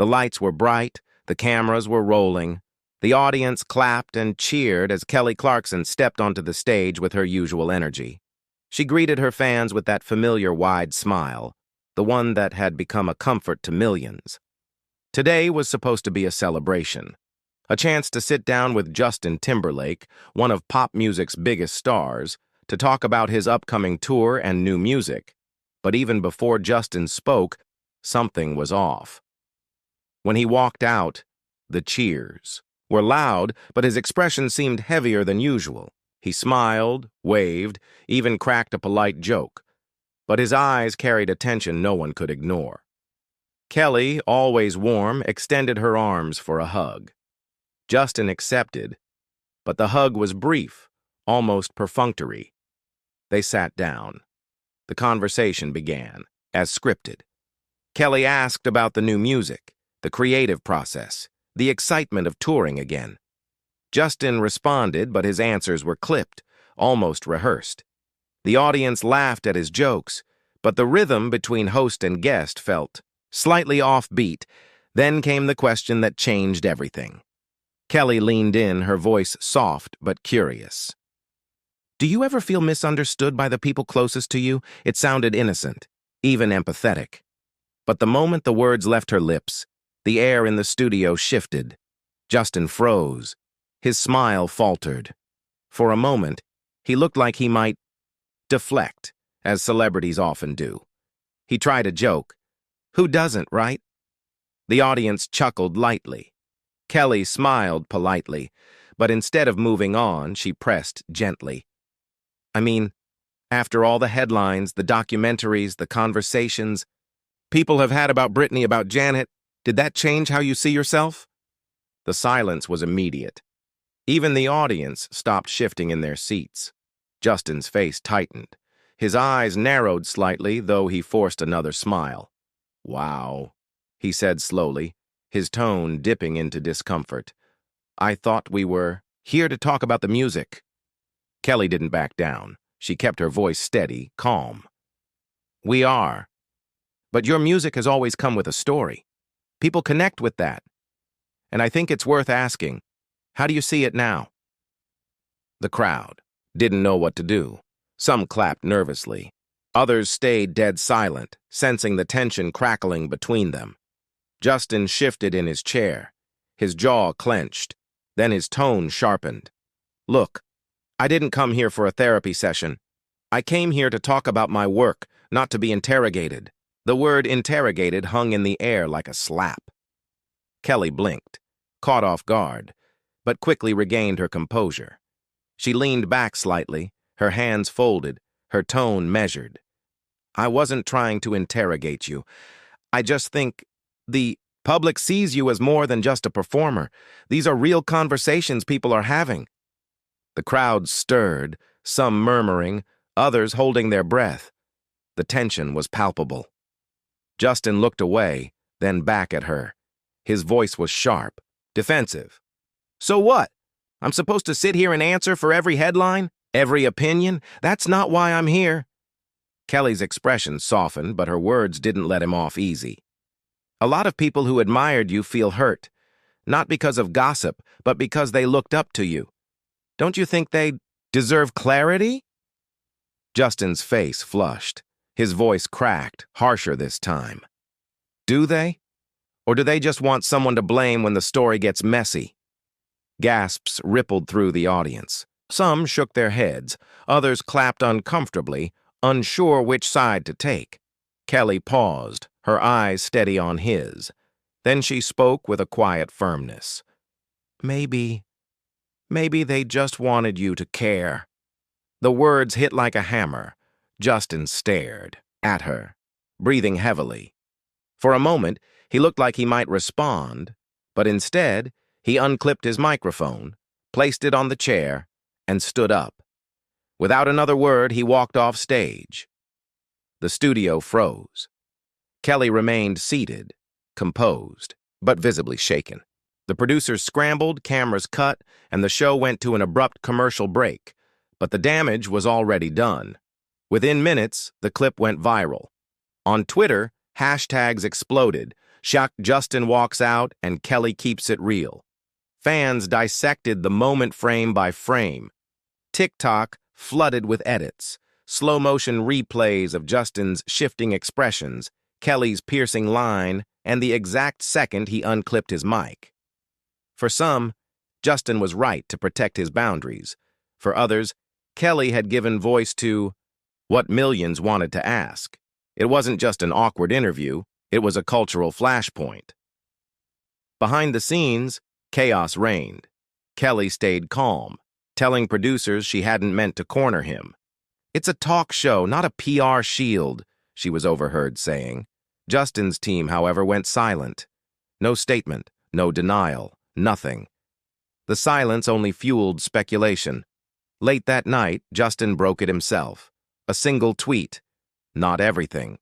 The lights were bright, the cameras were rolling. The audience clapped and cheered as Kelly Clarkson stepped onto the stage with her usual energy. She greeted her fans with that familiar wide smile, the one that had become a comfort to millions. Today was supposed to be a celebration, a chance to sit down with Justin Timberlake, one of pop music's biggest stars, to talk about his upcoming tour and new music. But even before Justin spoke, something was off. When he walked out, the cheers were loud, but his expression seemed heavier than usual. He smiled, waved, even cracked a polite joke. But his eyes carried a tension no one could ignore. Kelly, always warm, extended her arms for a hug. Justin accepted, but the hug was brief, almost perfunctory. They sat down. The conversation began, as scripted. Kelly asked about the new music, the creative process, the excitement of touring again. Justin responded, but his answers were clipped, almost rehearsed. The audience laughed at his jokes, but the rhythm between host and guest felt slightly offbeat. Then came the question that changed everything. Kelly leaned in, her voice soft but curious. "Do you ever feel misunderstood by the people closest to you?" It sounded innocent, even empathetic. But the moment the words left her lips, the air in the studio shifted. Justin froze. His smile faltered. For a moment, he looked like he might deflect, as celebrities often do. He tried a joke. Who doesn't, right? The audience chuckled lightly. Kelly smiled politely, but instead of moving on, she pressed gently. "I mean, after all the headlines, the documentaries, the conversations people have had about Britney, about Janet, did that change how you see yourself?" The silence was immediate. Even the audience stopped shifting in their seats. Justin's face tightened. His eyes narrowed slightly, though he forced another smile. "Wow," he said slowly, his tone dipping into discomfort. "I thought we were here to talk about the music." Kelly didn't back down. She kept her voice steady, calm. "We are. But your music has always come with a story. People connect with that. And I think it's worth asking, how do you see it now?" The crowd didn't know what to do. Some clapped nervously. Others stayed dead silent, sensing the tension crackling between them. Justin shifted in his chair. His jaw clenched. Then his tone sharpened. "Look, I didn't come here for a therapy session. I came here to talk about my work, not to be interrogated." The word interrogated hung in the air like a slap. Kelly blinked, caught off guard, but quickly regained her composure. She leaned back slightly, her hands folded, her tone measured. "I wasn't trying to interrogate you. I just think the public sees you as more than just a performer. These are real conversations people are having." The crowd stirred, some murmuring, others holding their breath. The tension was palpable. Justin looked away, then back at her. His voice was sharp, defensive. "So what? I'm supposed to sit here and answer for every headline, every opinion? That's not why I'm here." Kelly's expression softened, but her words didn't let him off easy. "A lot of people who admired you feel hurt, not because of gossip, but because they looked up to you. Don't you think they deserve clarity?" Justin's face flushed. His voice cracked, harsher this time. "Do they? Or do they just want someone to blame when the story gets messy?" Gasps rippled through the audience. Some shook their heads, others clapped uncomfortably, unsure which side to take. Kelly paused, her eyes steady on his. Then she spoke with a quiet firmness. Maybe they just wanted you to care." The words hit like a hammer. Justin stared at her, breathing heavily. For a moment, he looked like he might respond, but instead, he unclipped his microphone, placed it on the chair, and stood up. Without another word, he walked off stage. The studio froze. Kelly remained seated, composed, but visibly shaken. The producers scrambled, cameras cut, and the show went to an abrupt commercial break. But the damage was already done. Within minutes, the clip went viral. On Twitter, hashtags exploded. Shocked Justin walks out, and Kelly keeps it real. Fans dissected the moment frame by frame. TikTok flooded with edits, slow-motion replays of Justin's shifting expressions, Kelly's piercing line, and the exact second he unclipped his mic. For some, Justin was right to protect his boundaries. For others, Kelly had given voice to what millions wanted to ask. It wasn't just an awkward interview, it was a cultural flashpoint. Behind the scenes, chaos reigned. Kelly stayed calm, telling producers she hadn't meant to corner him. "It's a talk show, not a PR shield," she was overheard saying. Justin's team, however, went silent. No statement, no denial, nothing. The silence only fueled speculation. Late that night, Justin broke it himself. A single tweet. "Not everything.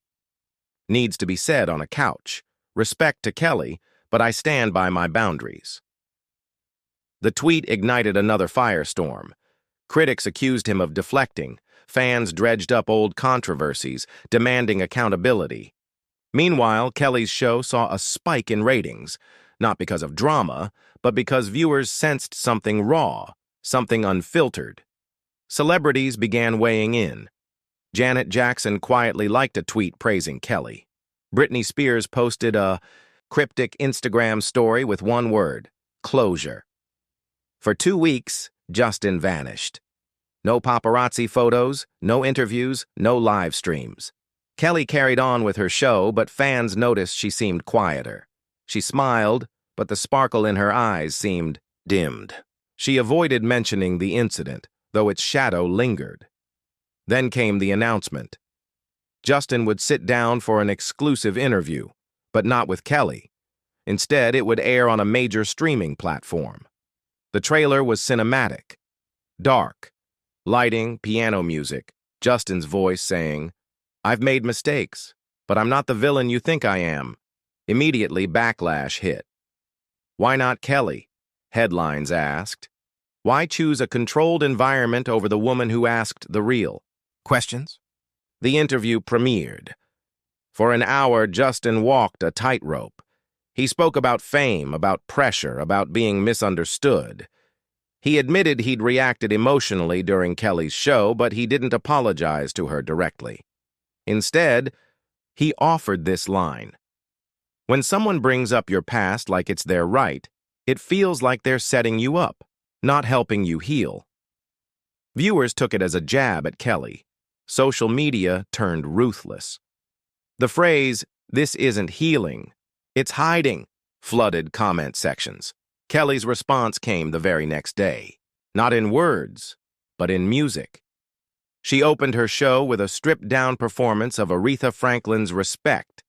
Needs to be said on a couch. Respect to Kelly, but I stand by my boundaries." The tweet ignited another firestorm. Critics accused him of deflecting. Fans dredged up old controversies, demanding accountability. Meanwhile, Kelly's show saw a spike in ratings, not because of drama, but because viewers sensed something raw, something unfiltered. Celebrities began weighing in. Janet Jackson quietly liked a tweet praising Kelly. Britney Spears posted a cryptic Instagram story with one word: closure. For 2 weeks, Justin vanished. No paparazzi photos, no interviews, no live streams. Kelly carried on with her show, but fans noticed she seemed quieter. She smiled, but the sparkle in her eyes seemed dimmed. She avoided mentioning the incident, though its shadow lingered. Then came the announcement. Justin would sit down for an exclusive interview, but not with Kelly. Instead, it would air on a major streaming platform. The trailer was cinematic, dark, lighting, piano music, Justin's voice saying, "I've made mistakes, but I'm not the villain you think I am." Immediately, backlash hit. "Why not Kelly?" headlines asked. Why choose a controlled environment over the woman who asked the real questions? The interview premiered. For an hour, Justin walked a tightrope. He spoke about fame, about pressure, about being misunderstood. He admitted he'd reacted emotionally during Kelly's show, but he didn't apologize to her directly. Instead, he offered this line: "When someone brings up your past like it's their right, it feels like they're setting you up, not helping you heal." Viewers took it as a jab at Kelly. Social media turned ruthless. The phrase, "this isn't healing, it's hiding," flooded comment sections. Kelly's response came the very next day, not in words, but in music. She opened her show with a stripped-down performance of Aretha Franklin's Respect.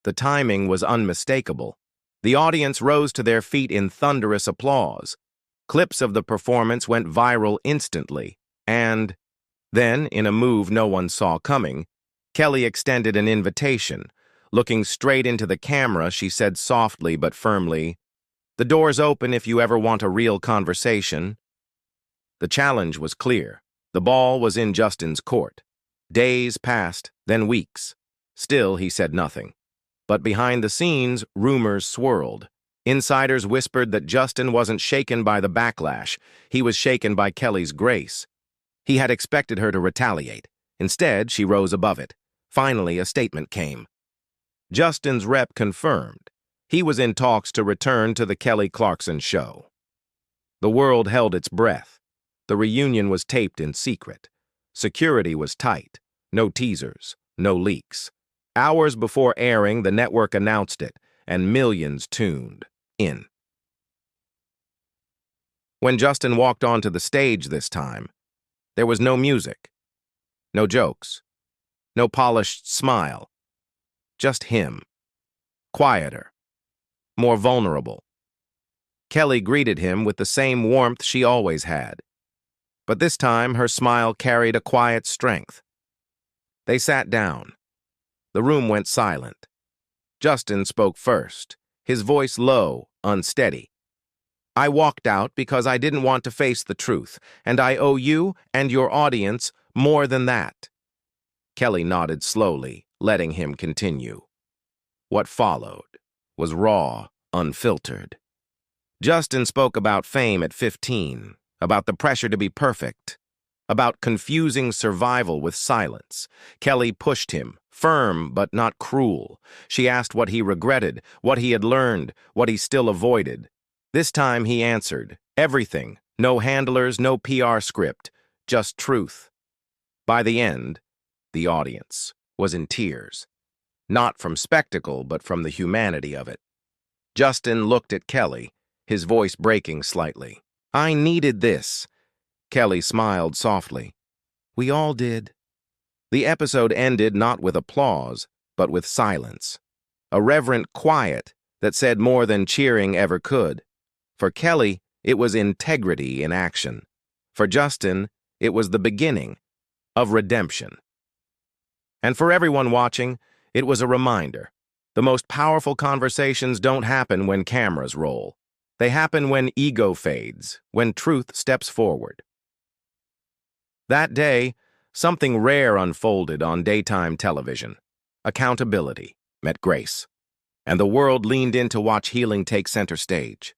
The timing was unmistakable. The audience rose to their feet in thunderous applause. Clips of the performance went viral instantly, and then, in a move no one saw coming, Kelly extended an invitation. Looking straight into the camera, she said softly but firmly, "The door's open if you ever want a real conversation." The challenge was clear. The ball was in Justin's court. Days passed, then weeks. Still, he said nothing. But behind the scenes, rumors swirled. Insiders whispered that Justin wasn't shaken by the backlash. He was shaken by Kelly's grace. He had expected her to retaliate. Instead, she rose above it. Finally, a statement came. Justin's rep confirmed. He was in talks to return to the Kelly Clarkson show. The world held its breath. The reunion was taped in secret. Security was tight. No teasers, no leaks. Hours before airing, the network announced it, and millions tuned in. When Justin walked onto the stage this time, there was no music, no jokes, no polished smile. Just him. Quieter. More vulnerable. Kelly greeted him with the same warmth she always had. But this time, her smile carried a quiet strength. They sat down. The room went silent. Justin spoke first, his voice low, unsteady. "I walked out because I didn't want to face the truth, and I owe you and your audience more than that." Kelly nodded slowly, letting him continue. What followed was raw, unfiltered. Justin spoke about fame at 15, about the pressure to be perfect, about confusing survival with silence. Kelly pushed him, firm but not cruel. She asked what he regretted, what he had learned, what he still avoided. This time he answered, everything, no handlers, no PR script, just truth. By the end, the audience was in tears, not from spectacle, but from the humanity of it. Justin looked at Kelly, his voice breaking slightly. I needed this. Kelly smiled softly. We all did. The episode ended not with applause, but with silence. A reverent quiet that said more than cheering ever could. For Kelly, it was integrity in action. For Justin, it was the beginning of redemption. And for everyone watching, it was a reminder. The most powerful conversations don't happen when cameras roll. They happen when ego fades, when truth steps forward. That day, something rare unfolded on daytime television. Accountability met grace, and the world leaned in to watch healing take center stage.